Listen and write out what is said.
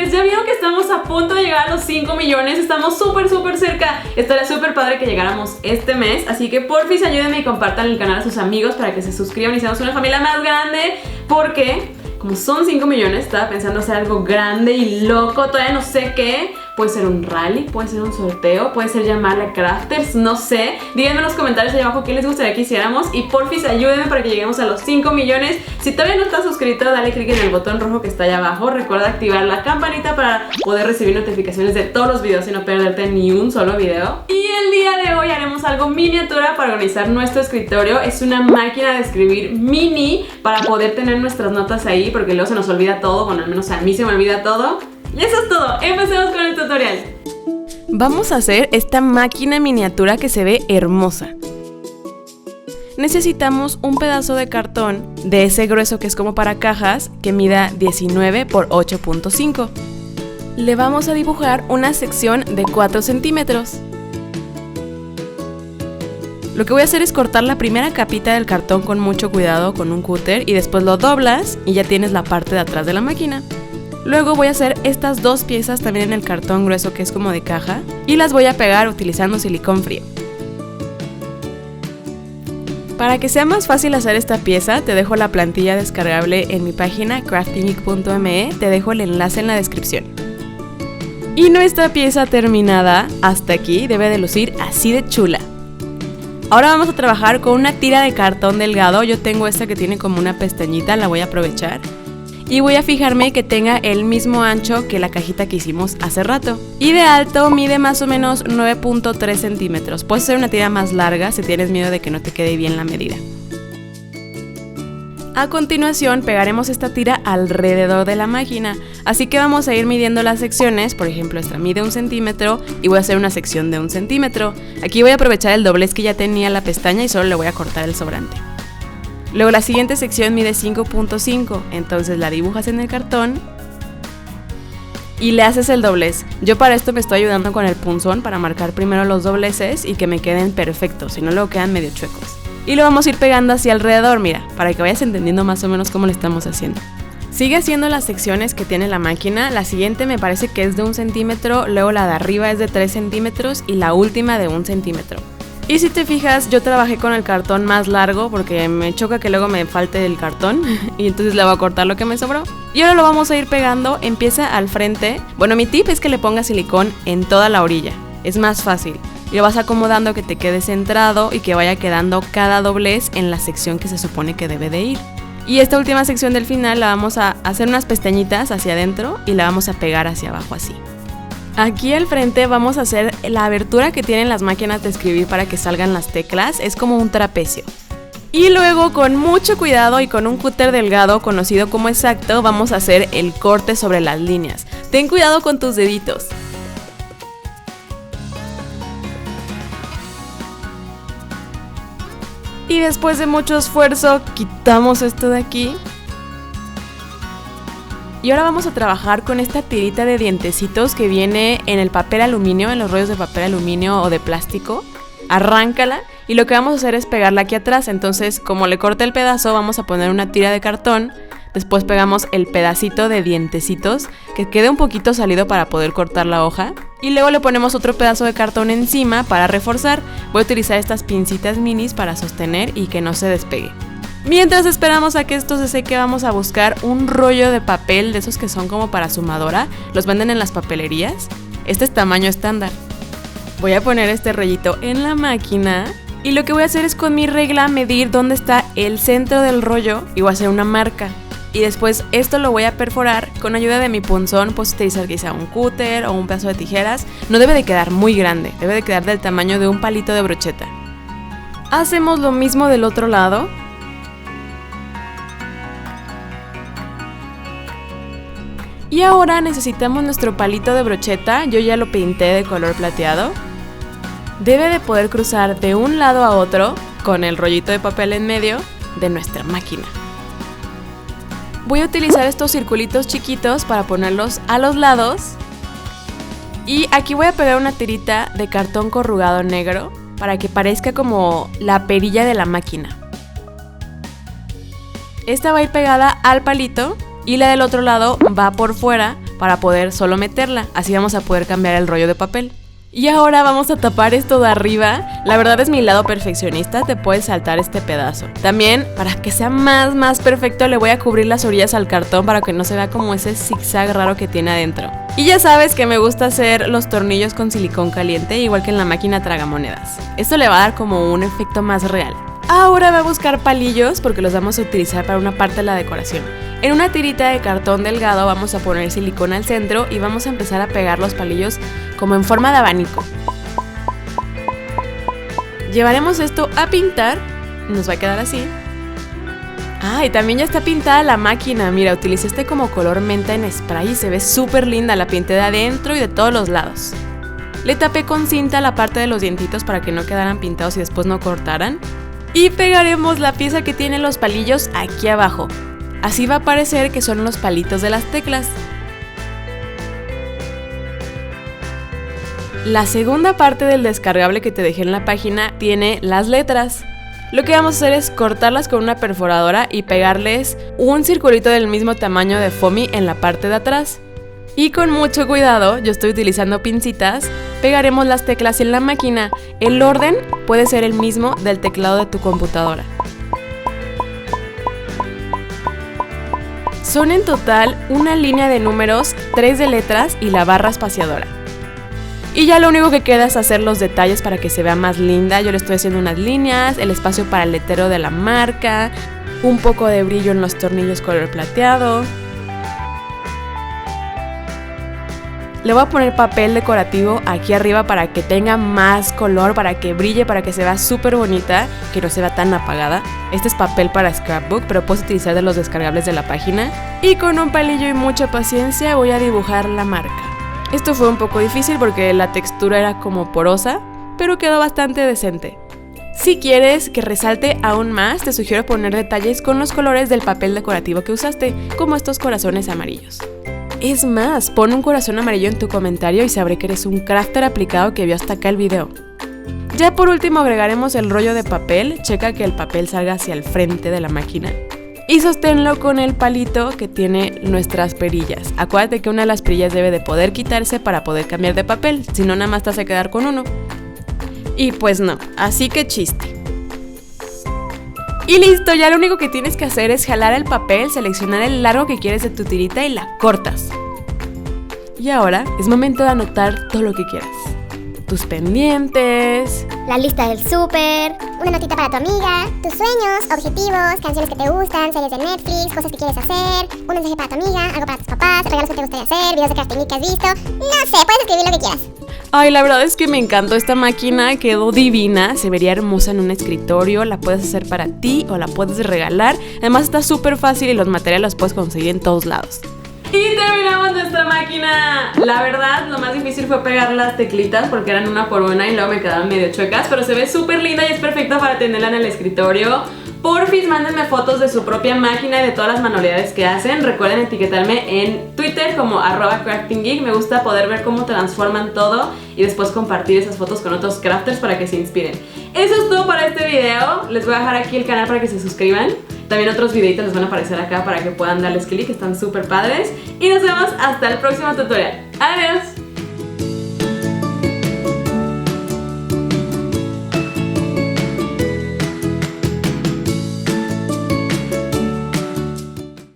pues ya vieron que estamos a punto de llegar a los 5 millones. Estamos súper cerca. Estaría súper padre que llegáramos este mes. Así que porfis ayúdenme y compartan el canal a sus amigos para que se suscriban y seamos una familia más grande. Porque como son 5 millones, estaba pensando hacer algo grande y loco. Todavía no sé qué. Puede ser un rally, puede ser un sorteo, puede ser llamarle a crafters, no sé. Díganme en los comentarios ahí abajo qué les gustaría que hiciéramos. Y porfis ayúdenme para que lleguemos a los 5 millones. Si todavía no estás suscrito, dale click en el botón rojo que está allá abajo. Recuerda activar la campanita para poder recibir notificaciones de todos los videos y no perderte ni un solo video. Y el día de hoy haremos algo miniatura para organizar nuestro escritorio. Es una máquina de escribir mini para poder tener nuestras notas ahí, porque luego se nos olvida todo. Bueno, al menos a mí se me olvida todo. Y eso es todo, empecemos con el tutorial. Vamos a hacer esta máquina miniatura que se ve hermosa. Necesitamos un pedazo de cartón de ese grueso que es como para cajas, que mida 19 por 8.5. Le vamos a dibujar una sección de 4 centímetros. Lo que voy a hacer es cortar la primera capita del cartón con mucho cuidado con un cúter y después lo doblas y ya tienes la parte de atrás de la máquina. Luego voy a hacer estas dos piezas también en el cartón grueso que es como de caja y las voy a pegar utilizando silicón frío. Para que sea más fácil hacer esta pieza, te dejo la plantilla descargable en mi página craftinggeek.me, te dejo el enlace en la descripción. Y nuestra pieza terminada hasta aquí debe de lucir así de chula. Ahora vamos a trabajar con una tira de cartón delgado, yo tengo esta que tiene como una pestañita, la voy a aprovechar. Y voy a fijarme que tenga el mismo ancho que la cajita que hicimos hace rato. Y de alto mide más o menos 9.3 centímetros. Puedes hacer una tira más larga si tienes miedo de que no te quede bien la medida. A continuación pegaremos esta tira alrededor de la máquina. Así que vamos a ir midiendo las secciones. Por ejemplo, esta mide 1 centímetro y voy a hacer una sección de 1 centímetro. Aquí voy a aprovechar el doblez que ya tenía la pestaña y solo le voy a cortar el sobrante. Luego la siguiente sección mide 5.5, entonces la dibujas en el cartón y le haces el doblez. Yo para esto me estoy ayudando con el punzón para marcar primero los dobleces y que me queden perfectos, si no luego quedan medio chuecos. Y lo vamos a ir pegando hacia alrededor, mira, para que vayas entendiendo más o menos cómo lo estamos haciendo. Sigue haciendo las secciones que tiene la máquina, la siguiente me parece que es de 1 centímetro, luego la de arriba es de 3 centímetros y la última de 1 centímetro. Y si te fijas, yo trabajé con el cartón más largo porque me choca que luego me falte el cartón y entonces le voy a cortar lo que me sobró. Y ahora lo vamos a ir pegando, empieza al frente. Bueno, mi tip es que le pongas silicón en toda la orilla, es más fácil. Y lo vas acomodando que te quede centrado y que vaya quedando cada doblez en la sección que se supone que debe de ir. Y esta última sección del final la vamos a hacer unas pestañitas hacia adentro y la vamos a pegar hacia abajo así. Aquí al frente vamos a hacer la abertura que tienen las máquinas de escribir para que salgan las teclas, es como un trapecio. Y luego con mucho cuidado y con un cúter delgado conocido como exacto vamos a hacer el corte sobre las líneas. Ten cuidado con tus deditos. Y después de mucho esfuerzo quitamos esto de aquí. Y ahora vamos a trabajar con esta tirita de dientecitos que viene en el papel aluminio, en los rollos de papel aluminio o de plástico. Arráncala y lo que vamos a hacer es pegarla aquí atrás. Entonces, como le corté el pedazo, vamos a poner una tira de cartón. Después pegamos el pedacito de dientecitos que quede un poquito salido para poder cortar la hoja. Y luego le ponemos otro pedazo de cartón encima para reforzar. Voy a utilizar estas pincitas minis para sostener y que no se despegue. Mientras esperamos a que esto se seque, vamos a buscar un rollo de papel de esos que son como para sumadora. Los venden en las papelerías. Este es tamaño estándar. Voy a poner este rollito en la máquina y lo que voy a hacer es con mi regla medir dónde está el centro del rollo y voy a hacer una marca. Y después esto lo voy a perforar con ayuda de mi punzón. Puedes utilizar quizá un cúter o un pedazo de tijeras. No debe de quedar muy grande, debe de quedar del tamaño de un palito de brocheta. Hacemos lo mismo del otro lado. Y ahora necesitamos nuestro palito de brocheta, yo ya lo pinté de color plateado. Debe de poder cruzar de un lado a otro con el rollito de papel en medio de nuestra máquina. Voy a utilizar estos circulitos chiquitos para ponerlos a los lados. Y aquí voy a pegar una tirita de cartón corrugado negro para que parezca como la perilla de la máquina. Esta va a ir pegada al palito. Y la del otro lado va por fuera para poder solo meterla. Así vamos a poder cambiar el rollo de papel. Y ahora vamos a tapar esto de arriba. La verdad es mi lado perfeccionista, te puedes saltar este pedazo. También, para que sea más perfecto, le voy a cubrir las orillas al cartón para que no se vea como ese zigzag raro que tiene adentro. Y ya sabes que me gusta hacer los tornillos con silicón caliente, igual que en la máquina tragamonedas. Esto le va a dar como un efecto más real. Ahora voy a buscar palillos porque los vamos a utilizar para una parte de la decoración. En una tirita de cartón delgado vamos a poner silicón al centro y vamos a empezar a pegar los palillos como en forma de abanico. Llevaremos esto a pintar, nos va a quedar así. Y también ya está pintada la máquina, mira, utilicé este como color menta en spray y se ve súper linda, la pinté de adentro y de todos los lados. Le tapé con cinta la parte de los dientitos para que no quedaran pintados y después no cortaran. Y pegaremos la pieza que tiene los palillos aquí abajo. Así va a parecer que son los palitos de las teclas. La segunda parte del descargable que te dejé en la página tiene las letras. Lo que vamos a hacer es cortarlas con una perforadora y pegarles un circulito del mismo tamaño de foamy en la parte de atrás. Y con mucho cuidado, yo estoy utilizando pincitas, pegaremos las teclas en la máquina. El orden puede ser el mismo del teclado de tu computadora. Son en total una línea de números, 3 de letras y la barra espaciadora. Y ya lo único que queda es hacer los detalles para que se vea más linda. Yo le estoy haciendo unas líneas, el espacio para el letrero de la marca, un poco de brillo en los tornillos color plateado. Le voy a poner papel decorativo aquí arriba para que tenga más color, para que brille, para que se vea súper bonita, que no se vea tan apagada. Este es papel para scrapbook, pero puedes utilizar de los descargables de la página. Y con un palillo y mucha paciencia voy a dibujar la marca. Esto fue un poco difícil porque la textura era como porosa, pero quedó bastante decente. Si quieres que resalte aún más, te sugiero poner detalles con los colores del papel decorativo que usaste, como estos corazones amarillos. Es más, pon un corazón amarillo en tu comentario y sabré que eres un crafter aplicado que vio hasta acá el video. Ya por último agregaremos el rollo de papel, checa que el papel salga hacia el frente de la máquina. Y sosténlo con el palito que tiene nuestras perillas. Acuérdate que una de las perillas debe de poder quitarse para poder cambiar de papel, si no nada más te vas a quedar con uno. Y pues no, así que chiste. Y listo, ya lo único que tienes que hacer es jalar el papel, seleccionar el largo que quieres de tu tirita y la cortas. Y ahora es momento de anotar todo lo que quieras. Tus pendientes, la lista del súper, una notita para tu amiga, tus sueños, objetivos, canciones que te gustan, series de Netflix, cosas que quieres hacer, un mensaje para tu amiga, algo para tus papás, regalos que te gustaría hacer, videos de crafting que has visto. No sé, puedes escribir lo que quieras. Ay, la verdad es que me encantó esta máquina, quedó divina, se vería hermosa en un escritorio, la puedes hacer para ti o la puedes regalar. Además está súper fácil y los materiales los puedes conseguir en todos lados. Y terminamos nuestra máquina. La verdad, lo más difícil fue pegar las teclitas porque eran una por una y luego me quedaban medio chuecas, pero se ve súper linda y es perfecta para tenerla en el escritorio. Porfis, mándenme fotos de su propia máquina y de todas las manualidades que hacen. Recuerden etiquetarme en Twitter como @craftinggeek. Me gusta poder ver cómo transforman todo y después compartir esas fotos con otros crafters para que se inspiren. Eso es todo para este video. Les voy a dejar aquí el canal para que se suscriban. También otros videitos les van a aparecer acá para que puedan darles clic, están súper padres. Y nos vemos hasta el próximo tutorial. ¡Adiós!